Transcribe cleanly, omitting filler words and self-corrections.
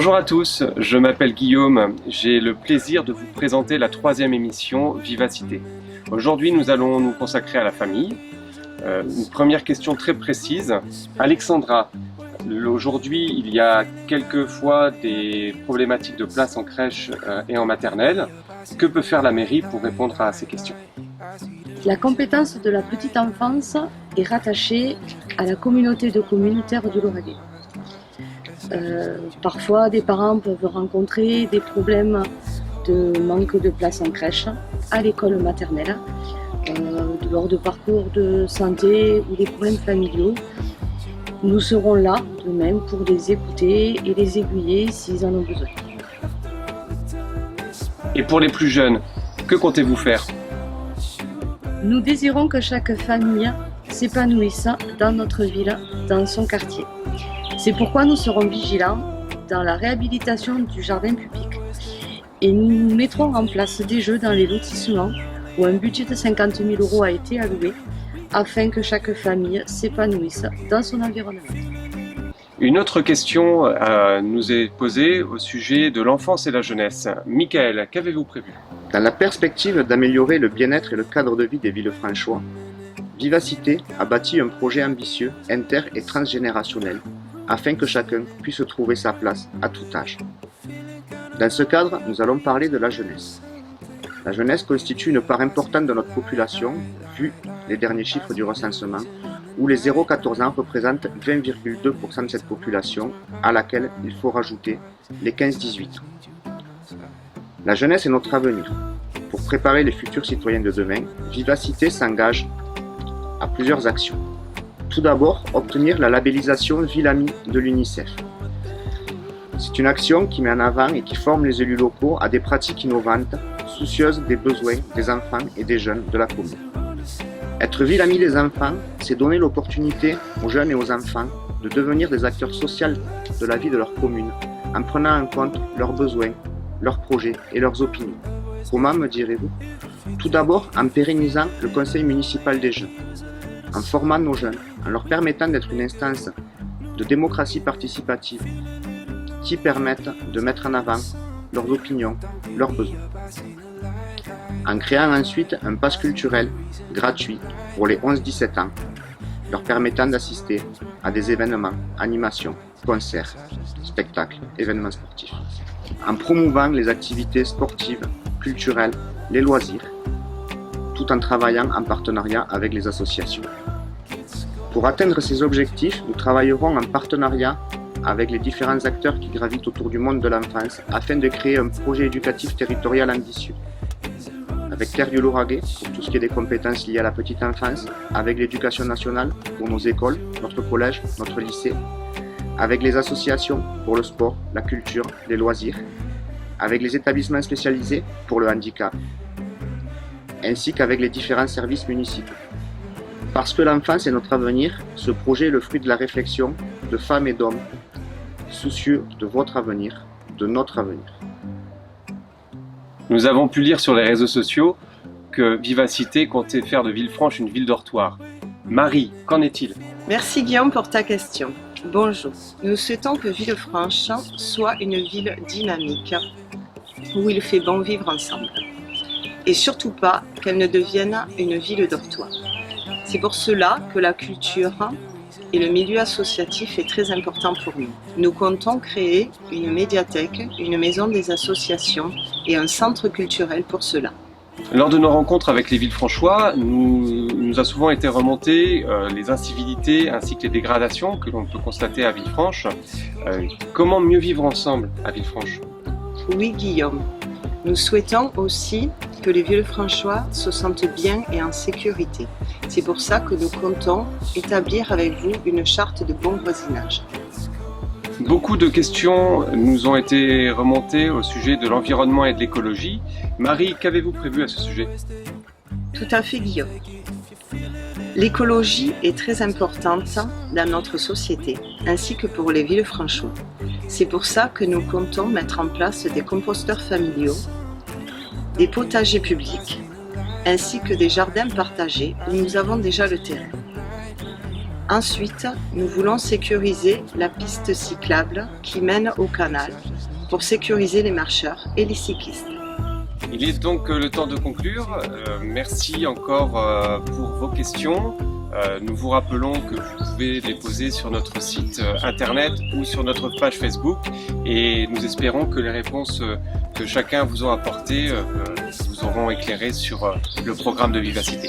Bonjour à tous, je m'appelle Guillaume, j'ai le plaisir de vous présenter la troisième émission Vivacité. Aujourd'hui nous allons nous consacrer à la famille. Une première question très précise. Alexandra, aujourd'hui il y a quelquefois des problématiques de place en crèche et en maternelle. Que peut faire la mairie pour répondre à ces questions? La compétence de la petite enfance est rattachée à la communauté de communes Terre de l'Oraguet. Parfois, des parents peuvent rencontrer des problèmes de manque de place en crèche, à l'école maternelle, lors de parcours de santé ou des problèmes familiaux. Nous serons là de même pour les écouter et les aiguiller s'ils en ont besoin. Et pour les plus jeunes, que comptez-vous faire? Nous désirons que chaque famille s'épanouisse dans notre ville, dans son quartier. C'est pourquoi nous serons vigilants dans la réhabilitation du jardin public et nous mettrons en place des jeux dans les lotissements où un budget de 50 000 € a été alloué afin que chaque famille s'épanouisse dans son environnement. Une autre question nous est posée au sujet de l'enfance et la jeunesse. Michael, qu'avez-vous prévu? Dans la perspective d'améliorer le bien-être et le cadre de vie des Villefranchois, Vivacité a bâti un projet ambitieux, inter- et transgénérationnel, afin que chacun puisse trouver sa place à tout âge. Dans ce cadre, nous allons parler de la jeunesse. La jeunesse constitue une part importante de notre population, vu les derniers chiffres du recensement, où les 0-14 ans représentent 20,2% de cette population, à laquelle il faut rajouter les 15-18 ans. La jeunesse est notre avenir. Pour préparer les futurs citoyens de demain, Vivacité s'engage à plusieurs actions. Tout d'abord, obtenir la labellisation Ville Amie de l'UNICEF. C'est une action qui met en avant et qui forme les élus locaux à des pratiques innovantes, soucieuses des besoins des enfants et des jeunes de la commune. Être Ville Amie des enfants, c'est donner l'opportunité aux jeunes et aux enfants de devenir des acteurs sociaux de la vie de leur commune, en prenant en compte leurs besoins, leurs projets et leurs opinions. Comment, me direz-vous? Tout d'abord en pérennisant le conseil municipal des jeunes, en formant nos jeunes, en leur permettant d'être une instance de démocratie participative qui permettent de mettre en avant leurs opinions, leurs besoins. En créant ensuite un pass culturel gratuit pour les 11-17 ans, leur permettant d'assister à des événements, animations, concerts, spectacles, événements sportifs. En promouvant les activités sportives, culturelles, les loisirs, tout en travaillant en partenariat avec les associations. Pour atteindre ces objectifs, nous travaillerons en partenariat avec les différents acteurs qui gravitent autour du monde de l'enfance afin de créer un projet éducatif territorial ambitieux. Avec Terre de l'Oraguet pour tout ce qui est des compétences liées à la petite enfance, avec l'éducation nationale pour nos écoles, notre collège, notre lycée, avec les associations pour le sport, la culture, les loisirs, avec les établissements spécialisés pour le handicap, ainsi qu'avec les différents services municipaux. Parce que l'enfance est notre avenir, ce projet est le fruit de la réflexion de femmes et d'hommes, soucieux de votre avenir, de notre avenir. Nous avons pu lire sur les réseaux sociaux que Vivacité comptait faire de Villefranche une ville dortoir. Marie, qu'en est-il? Merci Guillaume pour ta question. Bonjour. Nous souhaitons que Villefranche soit une ville dynamique, où il fait bon vivre ensemble. Et surtout pas qu'elle ne devienne une ville dortoir. C'est pour cela que la culture et le milieu associatif est très important pour nous. Nous comptons créer une médiathèque, une maison des associations et un centre culturel pour cela. Lors de nos rencontres avec les Villefranchois, nous a souvent été remontées les incivilités ainsi que les dégradations que l'on peut constater à Villefranche. Comment mieux vivre ensemble à Villefranche? Oui Guillaume, nous souhaitons aussi que les Villefranchois se sentent bien et en sécurité. C'est pour ça que nous comptons établir avec vous une charte de bon voisinage. Beaucoup de questions nous ont été remontées au sujet de l'environnement et de l'écologie. Marie, qu'avez-vous prévu à ce sujet? Tout à fait Guillaume. L'écologie est très importante dans notre société, ainsi que pour les Villefranchois. C'est pour ça que nous comptons mettre en place des composteurs familiaux, des potagers publics, ainsi que des jardins partagés où nous avons déjà le terrain. Ensuite, nous voulons sécuriser la piste cyclable qui mène au canal pour sécuriser les marcheurs et les cyclistes. Il est donc le temps de conclure. Merci encore pour vos questions. Nous vous rappelons que vous pouvez les poser sur notre site internet ou sur notre page Facebook et nous espérons que les réponses que chacun vous a apportées vous auront éclairé sur le programme de Vivacité.